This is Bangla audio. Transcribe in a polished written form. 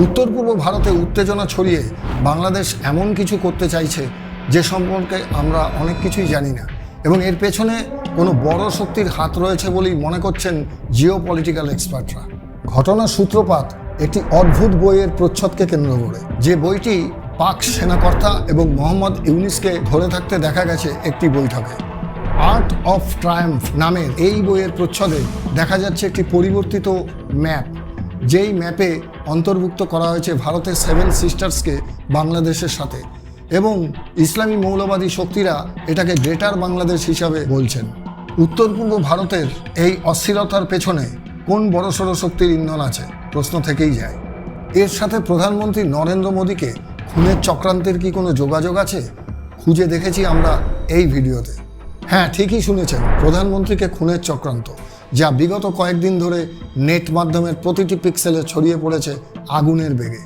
উত্তর পূর্ব ভারতে উত্তেজনা ছড়িয়ে বাংলাদেশ এমন কিছু করতে চাইছে যে সম্পর্কে আমরা অনেক কিছুই জানি না, এবং এর পেছনে কোনো বড় শক্তির হাত রয়েছে বলেই মনে করছেন জিওপলিটিক্যাল এক্সপার্টরা। ঘটনার সূত্রপাত একটি অদ্ভুত বইয়ের প্রচ্ছদকে কেন্দ্র করে। যে বইটি পাক সেনাকর্তা এবং মোহাম্মদ ইউনুসকে ধরে থাকতে দেখা গেছে একটি বৈঠকে। আর্ট অফ ট্রায়াম্ফ নামের এই বইয়ের প্রচ্ছদে দেখা যাচ্ছে একটি পরিবর্তিত ম্যাপ, যেই ম্যাপে অন্তর্ভুক্ত করা হয়েছে ভারতের 7 সিস্টার্সকে বাংলাদেশের সাথে, এবং ইসলামী মৌলবাদী শক্তিরা এটাকে গ্রেটার বাংলাদেশ হিসাবে বলছেন। উত্তর পূর্ব ভারতের এই অস্থিরতার পেছনে কোন বড়সড় শক্তির ইন্ধন আছে প্রশ্ন থেকেই যায়। এর সাথে প্রধানমন্ত্রী নরেন্দ্র মোদীকে খুনের চক্রান্তের কি কোনো যোগাযোগ আছে? খুঁজে দেখেছি আমরা এই ভিডিওতে। হ্যাঁ, ঠিকই শুনেছেন, প্রধানমন্ত্রীকে খুনের চক্রান্ত, যা বিগত কয়েকদিন ধরে নেট মাধ্যমের প্রতিটি পিক্সেলে ছড়িয়ে পড়েছে আগুনের বেগে।